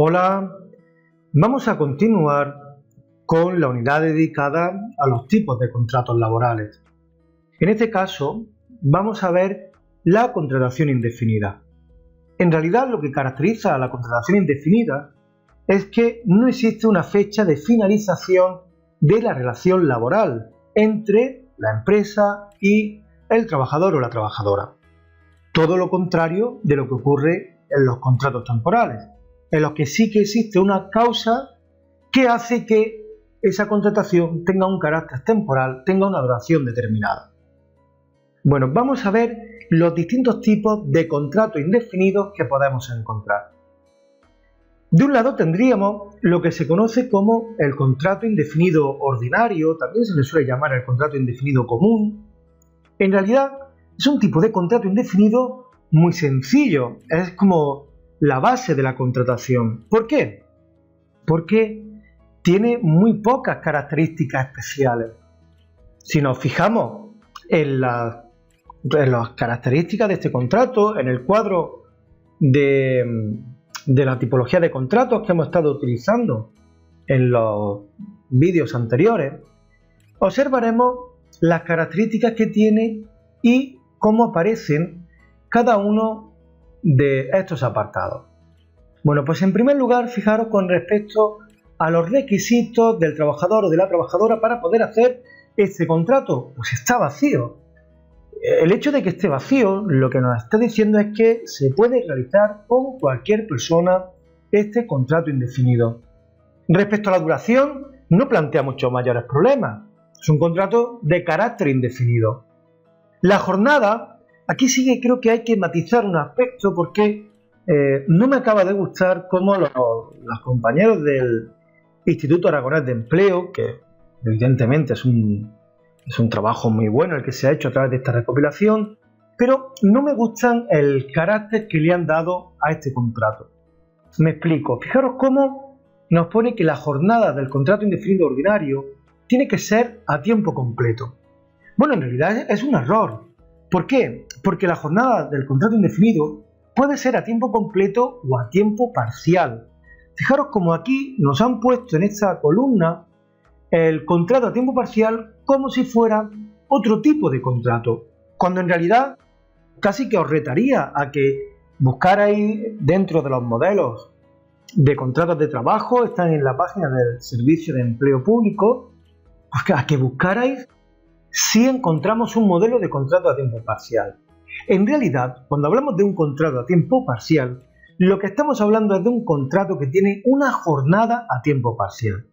Hola, vamos a continuar con la unidad dedicada a los tipos de contratos laborales. En este caso, vamos a ver la contratación indefinida. En realidad, lo que caracteriza a la contratación indefinida es que no existe una fecha de finalización de la relación laboral entre la empresa y el trabajador o la trabajadora. Todo lo contrario de lo que ocurre en los contratos temporales, en los que sí que existe una causa que hace que esa contratación tenga un carácter temporal, tenga una duración determinada. Bueno, vamos a ver los distintos tipos de contratos indefinidos que podemos encontrar. De un lado tendríamos lo que se conoce como el contrato indefinido ordinario, también se le suele llamar el contrato indefinido común. En realidad es un tipo de contrato indefinido muy sencillo, es como la base de la contratación. ¿Por qué? Porque tiene muy pocas características especiales. Si nos fijamos en las características de este contrato, en el cuadro de la tipología de contratos que hemos estado utilizando en los vídeos anteriores, observaremos las características que tiene y cómo aparecen cada uno de estos apartados. Bueno, pues en primer lugar, fijaros con respecto a los requisitos del trabajador o de la trabajadora para poder hacer este contrato, pues está vacío. El hecho de que esté vacío lo que nos está diciendo es que se puede realizar con cualquier persona este contrato indefinido. Respecto a la duración, no plantea muchos mayores problemas. Es un contrato de carácter indefinido. La jornada, aquí sí que creo que hay que matizar un aspecto porque no me acaba de gustar cómo los compañeros del Instituto Aragonés de Empleo, que evidentemente es un trabajo muy bueno el que se ha hecho a través de esta recopilación, pero no me gustan el carácter que le han dado a este contrato. Me explico. Fijaros cómo nos pone que la jornada del contrato indefinido ordinario tiene que ser a tiempo completo. Bueno, en realidad es un error. ¿Por qué? Porque la jornada del contrato indefinido puede ser a tiempo completo o a tiempo parcial. Fijaros como aquí nos han puesto en esta columna el contrato a tiempo parcial como si fuera otro tipo de contrato, cuando en realidad casi que os retaría a que buscarais dentro de los modelos de contratos de trabajo, están en la página del Servicio de Empleo Público, pues a que buscarais si encontramos un modelo de contrato a tiempo parcial. En realidad, cuando hablamos de un contrato a tiempo parcial, lo que estamos hablando es de un contrato que tiene una jornada a tiempo parcial.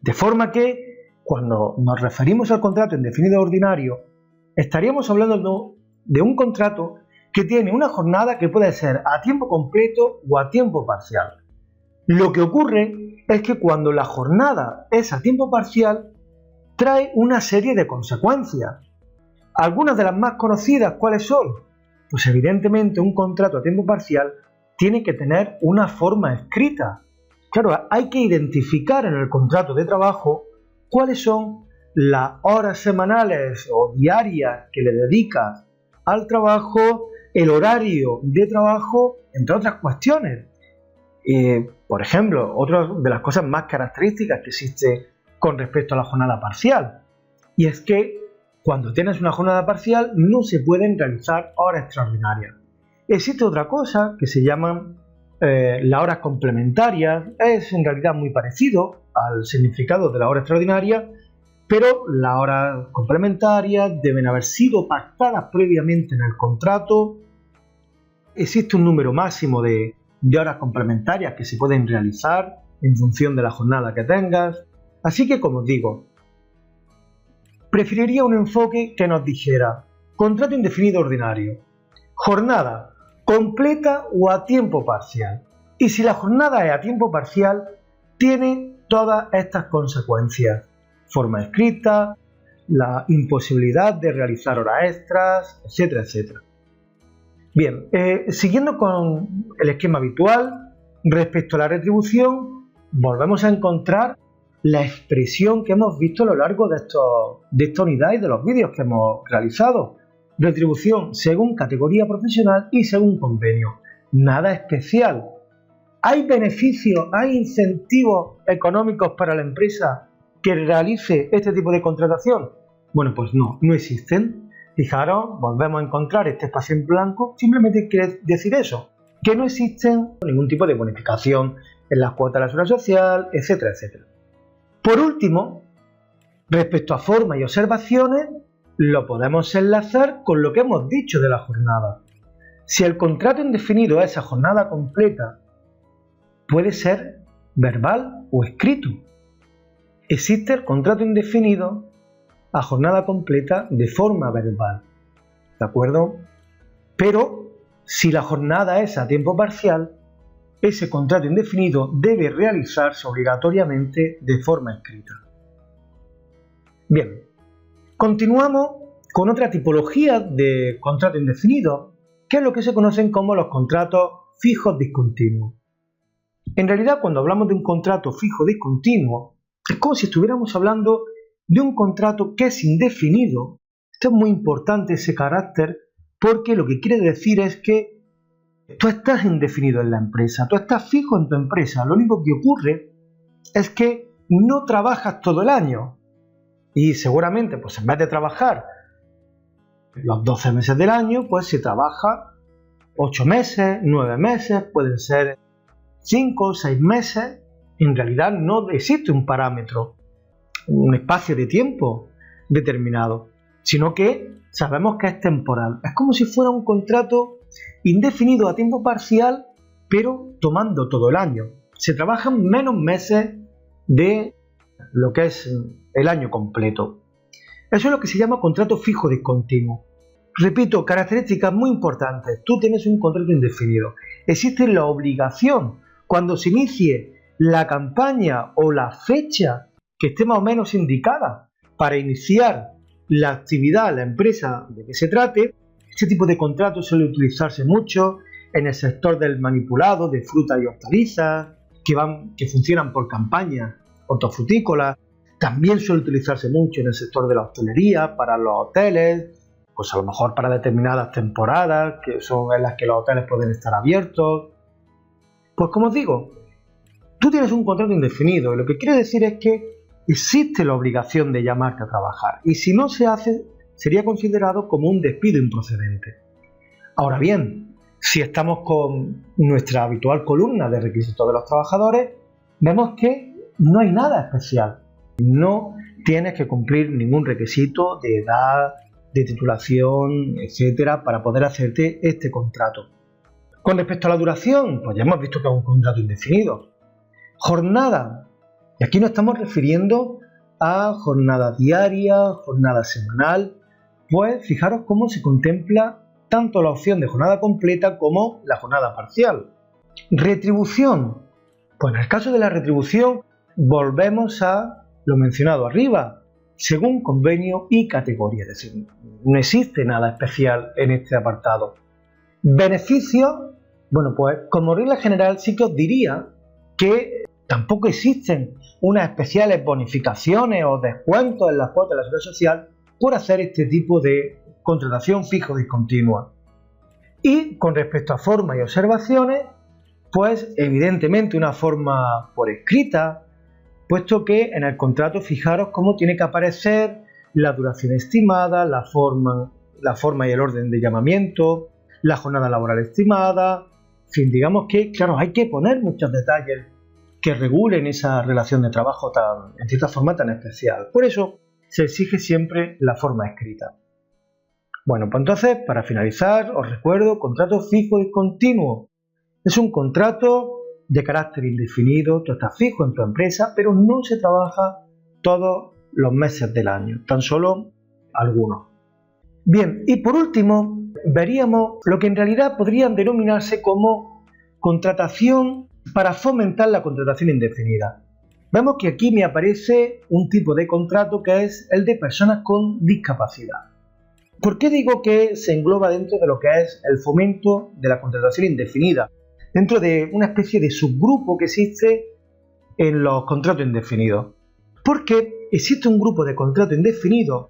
De forma que, cuando nos referimos al contrato indefinido ordinario, estaríamos hablando de un contrato que tiene una jornada que puede ser a tiempo completo o a tiempo parcial. Lo que ocurre es que cuando la jornada es a tiempo parcial, trae una serie de consecuencias. Algunas de las más conocidas, ¿cuáles son? Pues evidentemente un contrato a tiempo parcial tiene que tener una forma escrita. Claro, hay que identificar en el contrato de trabajo cuáles son las horas semanales o diarias que le dedicas al trabajo, el horario de trabajo, entre otras cuestiones. Por ejemplo, otra de las cosas más características que existe con respecto a la jornada parcial, y es que cuando tienes una jornada parcial no se pueden realizar horas extraordinarias. Existe otra cosa que se llaman las horas complementarias. Es en realidad muy parecido al significado de la hora extraordinaria, pero las horas complementarias deben haber sido pactadas previamente en el contrato. Existe un número máximo de horas complementarias que se pueden realizar en función de la jornada que tengas. Así que, como os digo, preferiría un enfoque que nos dijera contrato indefinido ordinario, jornada completa o a tiempo parcial. Y si la jornada es a tiempo parcial, tiene todas estas consecuencias: forma escrita, la imposibilidad de realizar horas extras, etcétera, etcétera. Bien, siguiendo con el esquema habitual, respecto a la retribución, volvemos a encontrar la expresión que hemos visto a lo largo de esta unidad y de los vídeos que hemos realizado. Retribución según categoría profesional y según convenio. Nada especial. ¿Hay beneficios, hay incentivos económicos para la empresa que realice este tipo de contratación? Bueno, pues no existen. Fijaros, volvemos a encontrar este espacio en blanco, simplemente quiere decir eso, que no existen ningún tipo de bonificación en las cuotas de la seguridad social, etcétera, etcétera. Por último, respecto a formas y observaciones, lo podemos enlazar con lo que hemos dicho de la jornada. Si el contrato indefinido es a jornada completa, puede ser verbal o escrito. Existe el contrato indefinido a jornada completa de forma verbal, ¿de acuerdo? Pero si la jornada es a tiempo parcial, ese contrato indefinido debe realizarse obligatoriamente de forma escrita. Bien, continuamos con otra tipología de contrato indefinido, que es lo que se conocen como los contratos fijos discontinuos. En realidad, cuando hablamos de un contrato fijo discontinuo, es como si estuviéramos hablando de un contrato que es indefinido. Esto es muy importante, ese carácter, porque lo que quiere decir es que tú estás indefinido en la empresa, tú estás fijo en tu empresa. Lo único que ocurre es que no trabajas todo el año. Y seguramente, pues en vez de trabajar los 12 meses del año, pues se trabaja 8 meses, 9 meses, pueden ser 5 o 6 meses. En realidad no existe un parámetro, un espacio de tiempo determinado, sino que sabemos que es temporal. Es como si fuera un contrato indefinido a tiempo parcial, pero tomando todo el año. Se trabajan menos meses de lo que es el año completo. Eso es lo que se llama contrato fijo discontinuo. Repito, características muy importantes. Tú tienes un contrato indefinido. Existe la obligación, cuando se inicie la campaña o la fecha que esté más o menos indicada para iniciar la actividad, la empresa de que se trate. Este tipo de contratos suele utilizarse mucho en el sector del manipulado de frutas y hortalizas, que funcionan por campañas hortofrutícolas. También suele utilizarse mucho en el sector de la hostelería, para los hoteles, pues a lo mejor para determinadas temporadas, que son en las que los hoteles pueden estar abiertos. Pues como os digo, tú tienes un contrato indefinido y lo que quiere decir es que existe la obligación de llamarte a trabajar, y si no se hace, sería considerado como un despido improcedente. Ahora bien, si estamos con nuestra habitual columna de requisitos de los trabajadores, vemos que no hay nada especial. No tienes que cumplir ningún requisito de edad, de titulación, etcétera, para poder hacerte este contrato. Con respecto a la duración, pues ya hemos visto que es un contrato indefinido. Jornada. Y aquí nos estamos refiriendo a jornada diaria, jornada semanal. Pues fijaros cómo se contempla tanto la opción de jornada completa como la jornada parcial. Retribución. Pues en el caso de la retribución volvemos a lo mencionado arriba, según convenio y categoría. Es decir, no existe nada especial en este apartado. Beneficios. Bueno, pues como regla general sí que os diría que tampoco existen unas especiales bonificaciones o descuentos en las cuotas de la seguridad social por hacer este tipo de contratación fijo discontinua. Y con respecto a formas y observaciones, pues evidentemente una forma por escrita, puesto que en el contrato fijaros cómo tiene que aparecer la duración estimada, la forma y el orden de llamamiento, la jornada laboral estimada. En fin, digamos que, claro, hay que poner muchos detalles que regulen esa relación de trabajo en cierta forma tan especial. Por eso se exige siempre la forma escrita. Bueno, pues entonces, para finalizar, os recuerdo, contrato fijo discontinuo. Es un contrato de carácter indefinido, tú estás fijo en tu empresa, pero no se trabaja todos los meses del año, tan solo algunos. Bien, y por último, veríamos lo que en realidad podrían denominarse como contratación para fomentar la contratación indefinida. Vemos que aquí me aparece un tipo de contrato que es el de personas con discapacidad. ¿Por qué digo que se engloba dentro de lo que es el fomento de la contratación indefinida? Dentro de una especie de subgrupo que existe en los contratos indefinidos. Porque existe un grupo de contratos indefinidos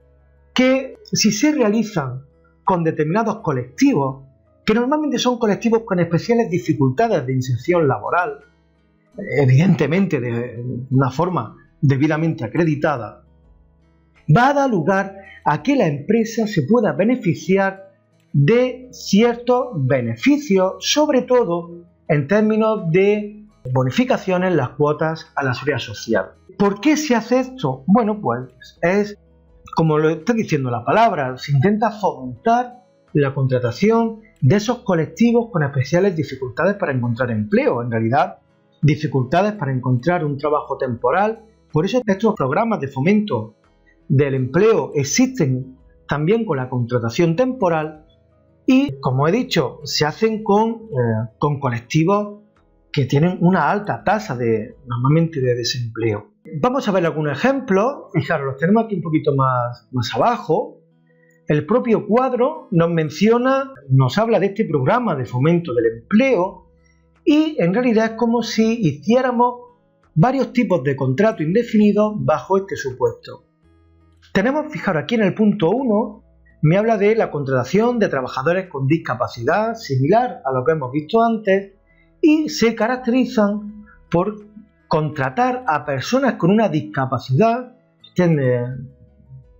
que, si se realizan con determinados colectivos, que normalmente son colectivos con especiales dificultades de inserción laboral, evidentemente de una forma debidamente acreditada, va a dar lugar a que la empresa se pueda beneficiar de ciertos beneficios, sobre todo en términos de bonificaciones en las cuotas a la seguridad social. ¿Por qué se hace esto? Bueno, pues es, como lo está diciendo la palabra, se intenta fomentar la contratación de esos colectivos con especiales dificultades para encontrar empleo, en realidad dificultades para encontrar un trabajo temporal. Por eso estos programas de fomento del empleo existen también con la contratación temporal y, como he dicho, se hacen con colectivos que tienen una alta tasa normalmente de desempleo. Vamos a ver algunos ejemplos. Fijaros, los tenemos aquí un poquito más abajo. El propio cuadro nos habla de este programa de fomento del empleo y en realidad es como si hiciéramos varios tipos de contrato indefinido bajo este supuesto. Tenemos, fijaros, aquí en el punto 1 me habla de la contratación de trabajadores con discapacidad, similar a lo que hemos visto antes, y se caracterizan por contratar a personas con una discapacidad que estén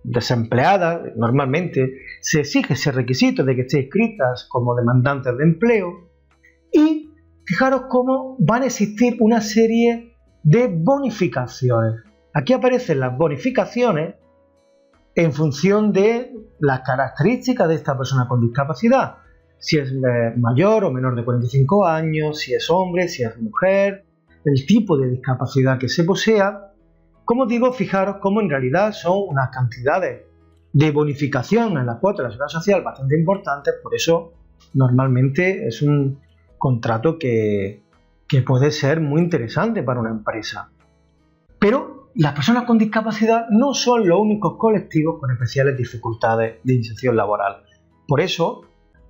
desempleadas. Normalmente se exige ese requisito de que estén inscritas como demandantes de empleo, y fijaros cómo van a existir una serie de bonificaciones. Aquí aparecen las bonificaciones en función de las características de esta persona con discapacidad, si es mayor o menor de 45 años, si es hombre, si es mujer, el tipo de discapacidad que se posea. Como digo, fijaros cómo en realidad son unas cantidades de bonificación en la cuota de la seguridad social bastante importantes, por eso normalmente es un contrato que puede ser muy interesante para una empresa. Pero las personas con discapacidad no son los únicos colectivos con especiales dificultades de inserción laboral. Por eso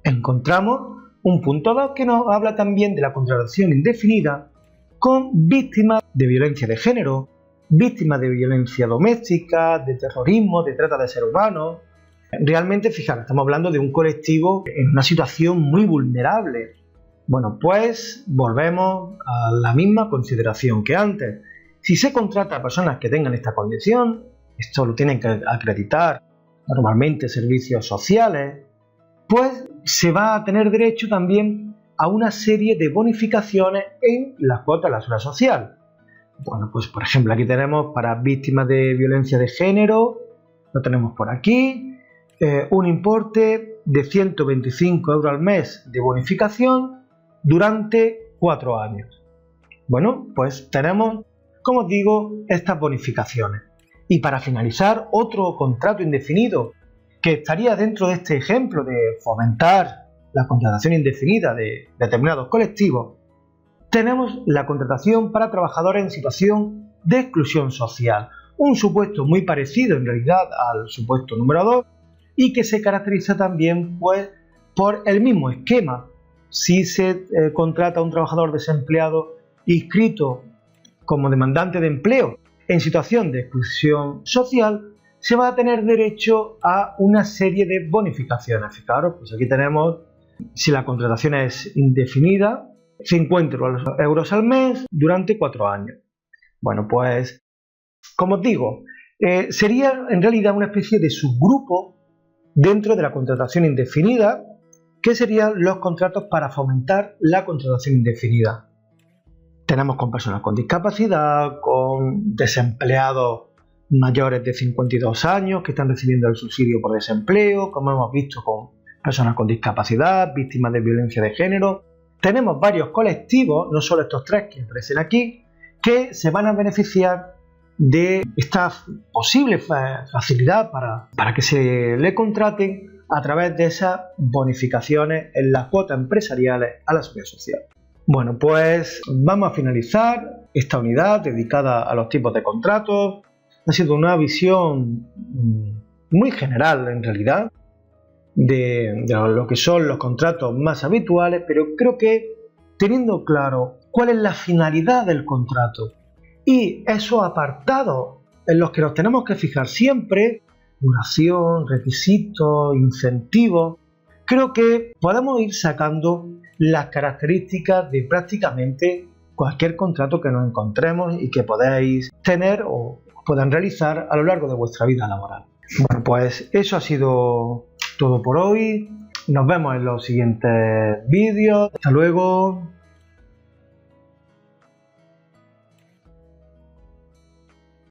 encontramos un punto 2 que nos habla también de la contratación indefinida con víctimas de violencia de género, víctimas de violencia doméstica, de terrorismo, de trata de seres humanos. Realmente, fijaros, estamos hablando de un colectivo en una situación muy vulnerable. Bueno, pues volvemos a la misma consideración que antes. Si se contrata a personas que tengan esta condición, esto lo tienen que acreditar normalmente servicios sociales, pues se va a tener derecho también a una serie de bonificaciones en las cuotas de la seguridad social. Bueno, pues por ejemplo aquí tenemos para víctimas de violencia de género, lo tenemos por aquí, un importe de 125 euros al mes de bonificación durante 4 años. Bueno, pues tenemos, como os digo, estas bonificaciones. Y para finalizar, otro contrato indefinido que estaría dentro de este ejemplo de fomentar la contratación indefinida de determinados colectivos, tenemos la contratación para trabajadores en situación de exclusión social, un supuesto muy parecido en realidad al supuesto número 2 y que se caracteriza también pues, por el mismo esquema. Si se contrata a un trabajador desempleado inscrito como demandante de empleo en situación de exclusión social, se va a tener derecho a una serie de bonificaciones. Fijaros, pues aquí tenemos, si la contratación es indefinida, 50 euros al mes durante 4 años. Bueno, pues, como os digo, sería en realidad una especie de subgrupo dentro de la contratación indefinida, que serían los contratos para fomentar la contratación indefinida. Tenemos con personas con discapacidad, con desempleados mayores de 52 años que están recibiendo el subsidio por desempleo, como hemos visto con personas con discapacidad, víctimas de violencia de género. Tenemos varios colectivos, no solo estos 3 que aparecen aquí, que se van a beneficiar de esta posible facilidad para que se le contraten a través de esas bonificaciones en las cuotas empresariales a la seguridad social. Bueno, pues vamos a finalizar esta unidad dedicada a los tipos de contratos. Ha sido una visión muy general en realidad de lo que son los contratos más habituales, pero creo que teniendo claro cuál es la finalidad del contrato y esos apartados en los que nos tenemos que fijar siempre, duración, requisitos, incentivos, creo que podemos ir sacando las características de prácticamente cualquier contrato que nos encontremos y que podáis tener o puedan realizar a lo largo de vuestra vida laboral. Bueno, pues eso ha sido todo por hoy. Nos vemos en los siguientes vídeos. Hasta luego.